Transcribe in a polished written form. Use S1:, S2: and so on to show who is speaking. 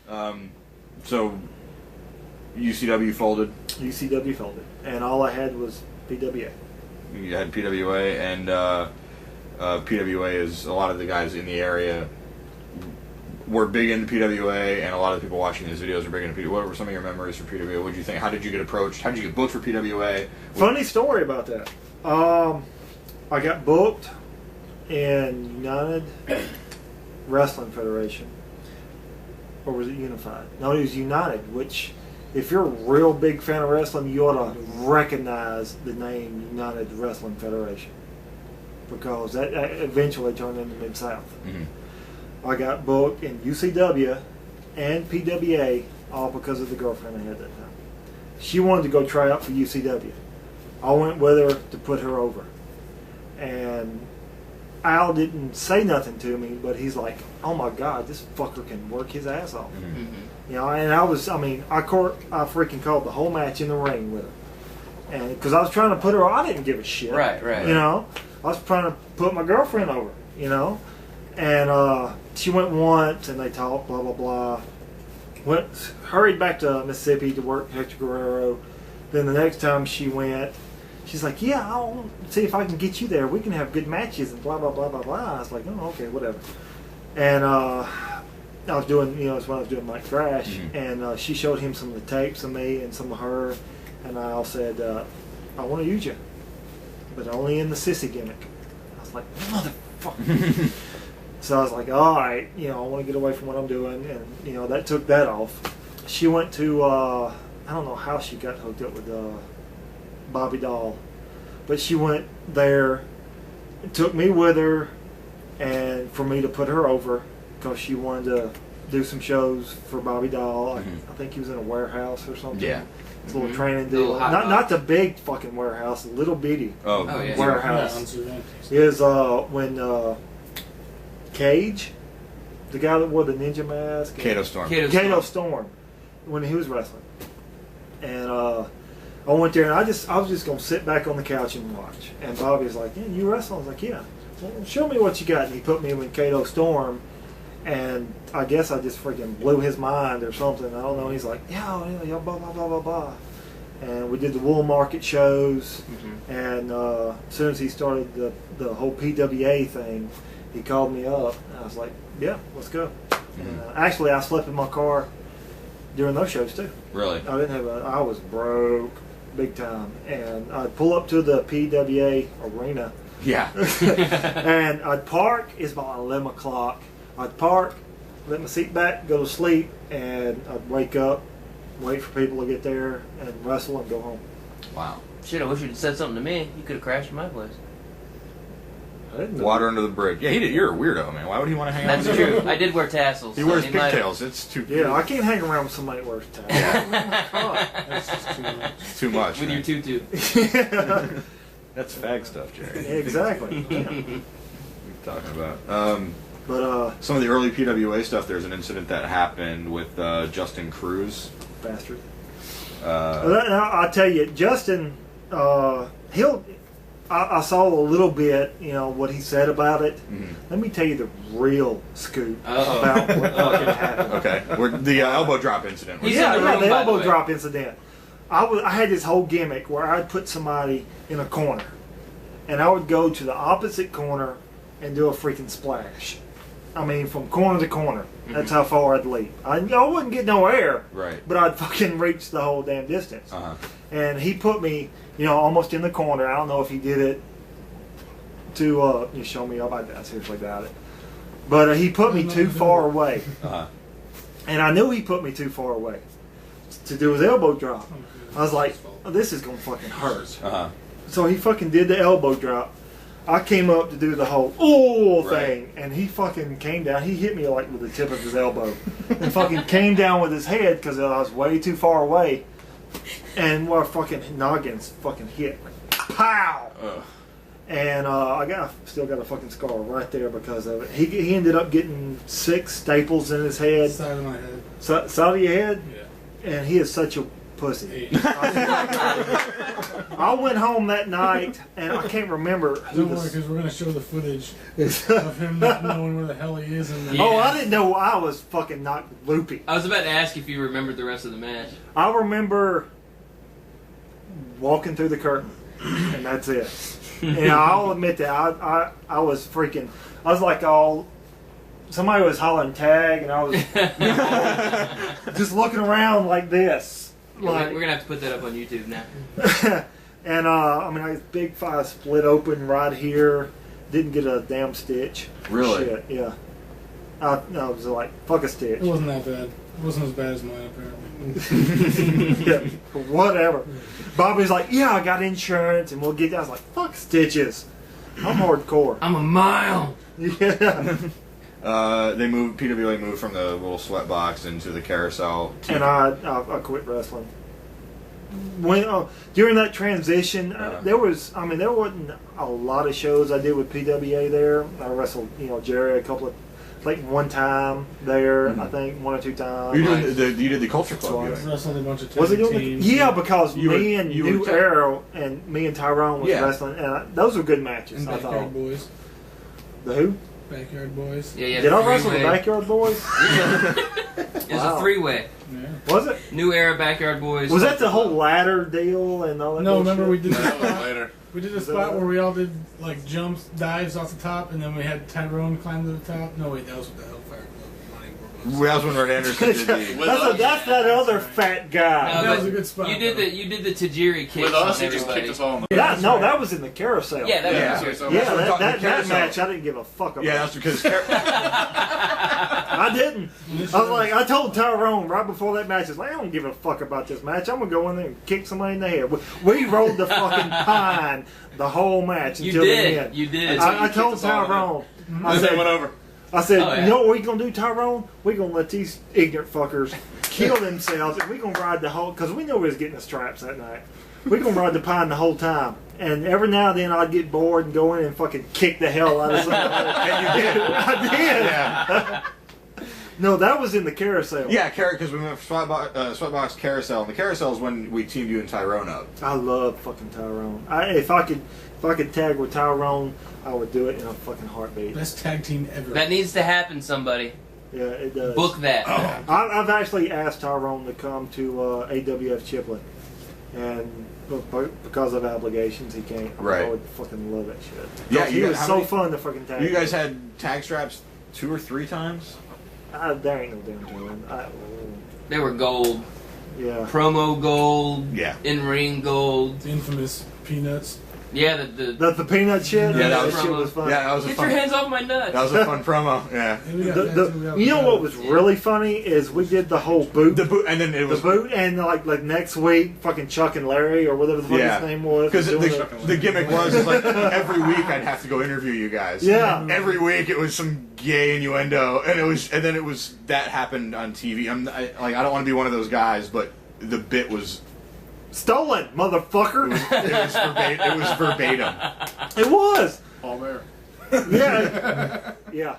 S1: So UCW folded.
S2: UCW folded, and all I had was PWA.
S1: You had PWA, and PWA is a lot of the guys in the area were big into PWA, and a lot of the people watching these videos are big into PWA. What were some of your memories for PWA? What did you think? How did you get approached? How did you get booked for PWA?
S2: Funny story about that. I got booked in United Wrestling Federation. Or was it Unified? No, it was United, which, if you're a real big fan of wrestling, you ought to recognize the name United Wrestling Federation. Because that eventually turned into Mid-South.
S1: Mm-hmm.
S2: I got booked in UCW and PWA, all because of the girlfriend I had that time. She wanted to go try out for UCW. I went with her to put her over. And Al didn't say nothing to me, but he's like, oh my God, this fucker can work his ass off.
S3: Mm-hmm.
S2: You know, and I freaking called the whole match in the ring with her. And because I was trying to put her, I didn't give a shit.
S3: Right.
S2: You know, I was trying to put my girlfriend over, you know. And she went once, and they talked, blah, blah, blah. Hurried back to Mississippi to work Hector Guerrero. Then the next time she went, she's like, yeah, I'll see if I can get you there. We can have good matches and blah, blah, blah, blah, blah. I was like, oh, okay, whatever. And I was doing, that's when I was doing Mike Thrash.
S1: Mm-hmm.
S2: And she showed him some of the tapes of me and some of her. And I said, I want to use you, but only in the sissy gimmick. I was like, motherfucker. So I was like, all right, I want to get away from what I'm doing. And, that took that off. She went to, I don't know how she got hooked up with Bobby Doll. But she went there, took me with her, and for me to put her over, because she wanted to do some shows for Bobby Doll.
S1: Mm-hmm.
S2: I think he was in a warehouse or something.
S1: Yeah.
S2: It's a little training deal. Not the big fucking warehouse, a little bitty warehouse. Is when Cage, the guy that wore the ninja mask,
S1: Kato Storm.
S2: Kato Storm, when he was wrestling, and I went there and I was just gonna sit back on the couch and watch. And Bobby's like, "Yeah, you wrestle?" I was like, "Yeah." Well, show me what you got. And he put me with Kato Storm, and I guess I just freaking blew his mind or something. I don't know. He's like, "Yeah, blah blah blah blah blah," and we did the Wool Market shows. Mm-hmm. And as soon as he started the whole PWA thing, he called me up. And I was like, "Yeah, let's go." Mm-hmm. And, actually, I slept in my car during those shows too.
S1: Really?
S2: I was broke big time, and I'd pull up to the PWA arena.
S1: Yeah.
S2: And I'd park. It's about 11 o'clock. I'd park, let my seat back, go to sleep, and I'd wake up, wait for people to get there, and wrestle and go home.
S1: Wow.
S3: Shit, I wish you'd said something to me. You could have crashed at my place.
S2: I didn't know.
S1: Water under the bridge. Yeah, you're a weirdo, man. Why would he want to hang out with you?
S3: That's true. I did wear tassels.
S1: He wears pigtails. It's too...
S2: Yeah, I can't hang around with somebody that wears tassels.
S4: That's just too much.
S1: Too much,
S3: With
S1: man.
S3: your tutu.
S1: That's fag stuff, Jerry.
S2: Exactly. Yeah.
S1: What are you talking about?
S2: But
S1: some of the early PWA stuff, there's an incident that happened with Justin Cruz.
S2: bastard. I'll tell you, Justin, I saw a little bit, what he said about it. Mm-hmm. Let me tell you the real scoop about what fucking happened.
S1: Okay, the elbow drop incident.
S2: The elbow drop incident. I had this whole gimmick where I'd put somebody in a corner, and I would go to the opposite corner and do a freaking splash. I mean, from corner to corner. Mm-hmm. That's how far I'd leap. I wouldn't get no air,
S1: right?
S2: But I'd fucking reach the whole damn distance.
S1: Uh-huh.
S2: And he put me, almost in the corner. I don't know if he did it to show me up. I seriously doubt it. But he put me too far away.
S1: Uh-huh.
S2: And I knew he put me too far away to do his elbow drop. I was like, this is going to fucking hurt.
S1: Uh-huh.
S2: So he fucking did the elbow drop. I came up to do the whole thing, and he fucking came down. He hit me like with the tip of his elbow, and fucking came down with his head because I was way too far away, and our fucking noggins fucking hit, like, pow.
S1: Ugh.
S2: And I still got a fucking scar right there because of it. He ended up getting 6 staples in his head.
S4: Side of my head.
S2: Side of your head?
S4: Yeah.
S2: And he is such a pussy. I went home that night, and I can't remember who
S4: Don't worry, because we're going to show the footage of him not knowing where the hell he is. In the
S2: Oh, I didn't know I was fucking not loopy.
S3: I was about to ask if you remembered the rest of the match.
S2: I remember walking through the curtain, and that's it. And I'll admit that I was freaking. I was like all. Somebody was hollering tag, and I was just looking around like this.
S3: We're gonna have to put that up on YouTube now.
S2: And I mean, I big five split open right here. Didn't get a damn stitch.
S1: Really?
S2: Shit, yeah. I was like, fuck a stitch.
S4: It wasn't that bad. It wasn't as bad as mine, apparently.
S2: Yeah, whatever. Bobby's like, yeah, I got insurance, and we'll get that. I was like, fuck stitches. I'm hardcore.
S3: I'm a mile.
S2: Yeah.
S1: PWA moved from the little sweat box into the carousel.
S2: And I quit wrestling. When during that transition, there wasn't a lot of shows I did with PWA there. I wrestled, Jerry a couple of, like one time there, I think 1 or 2 times.
S1: You did the Culture Club.
S4: I wrestled a bunch of
S2: Was it
S4: tag
S2: doing
S4: teams.
S2: Yeah, because
S1: You
S2: me
S1: were-
S2: and
S1: you were
S2: New Arrow and me and Tyrone was wrestling, and those were good matches.
S4: And
S2: I thought.
S4: Backyard Boys.
S2: The who?
S4: Backyard Boys.
S3: Yeah,
S2: Did I wrestle the Backyard Boys?
S3: It was
S2: Wow.
S3: a 3-way.
S4: Yeah.
S2: Was it?
S3: New Era Backyard Boys.
S2: Was that the whole ladder deal and all that?
S4: No,
S2: bullshit?
S4: remember we did
S5: That was
S4: that
S5: later.
S4: We did a
S2: Was that
S4: spot
S2: what-
S4: where we all did like jumps, dives off the top, and then we had Tyrone climb to the top. No, wait, that was with the Hellfire Club. Money War was.
S1: That was when Red Anderson did the.
S2: That's that other fat guy.
S3: No,
S4: That
S3: but
S4: was a good spot.
S3: You did the Tajiri kick.
S5: With us,
S3: on
S5: he just
S3: everybody.
S5: kicked us all in the
S2: Yeah, no, that was in the carousel.
S3: Yeah, that
S1: Yeah.
S3: was serious.
S5: So
S2: Yeah,
S1: That's what I'm talking-
S2: that
S1: the carousel.
S2: match I didn't give a fuck about.
S1: Yeah, that's because.
S2: I didn't. I was like, I told Tyrone right before that match, I was like, I don't give a fuck about this match. I'm gonna go in there and kick somebody in the head. We rolled the fucking pine the whole match
S3: You
S2: until the
S3: did.
S2: end.
S3: You did.
S2: I
S5: You
S2: told
S5: kicked us all in
S2: Tyrone. I
S5: Then they
S2: said,
S5: went over.
S2: I said,
S3: Oh, yeah.
S2: you know what we gonna do, Tyrone? We gonna let these ignorant fuckers kill themselves, and we gonna ride the whole. Because we knew we was getting the straps that night. We gonna ride the pine the whole time. And every now and then I'd get bored and go in and fucking kick the hell out of somebody.
S1: And you did.
S2: I did.
S1: Yeah.
S2: No, that was in the carousel.
S1: Yeah, because we went for Sweatbox Carousel. And the carousel is when we teamed you and Tyrone up.
S2: I love fucking Tyrone. If I could tag with Tyrone, I would do it in a fucking heartbeat.
S4: Best tag team ever.
S3: That needs to happen, somebody.
S2: Yeah, it does.
S3: Book that.
S2: I've actually asked Tyrone to come to AWF Chipley, and because of obligations, he can't.
S1: Right.
S2: I would fucking love that shit.
S1: Yeah,
S2: he
S1: you
S2: was
S1: got- how
S2: so
S1: many-
S2: fun to fucking tag.
S1: You guys had tag straps 2 or 3 times?
S2: There ain't no damn telling.
S3: They were gold.
S2: Yeah.
S3: Promo gold.
S1: Yeah.
S3: In-ring gold.
S4: The infamous Peanuts.
S3: Yeah,
S2: The peanut shit.
S3: Yeah,
S2: that
S3: that
S2: shit
S3: was-
S2: was fun.
S1: Yeah, that was a
S3: Get your
S1: fun.
S3: hands off my nuts.
S1: That was a fun promo. Yeah.
S4: And we got that too. We got
S2: You know what
S4: Peanuts.
S2: was really funny is we did the whole boot.
S1: The boot, and then it
S2: The
S1: was
S2: boot, and like next week, fucking Chuck and Larry or whatever the fuck
S1: Yeah.
S2: his name was.
S1: because
S2: was doing it.
S1: the gimmick was like every week I'd have to go interview you guys.
S2: Yeah.
S1: Every week it was some gay innuendo, and then it was that happened on TV. I don't want to be one of those guys, but the bit was
S2: Stolen, motherfucker.
S1: it was verbatim.
S2: It was.
S5: All there.
S2: Yeah. Yeah.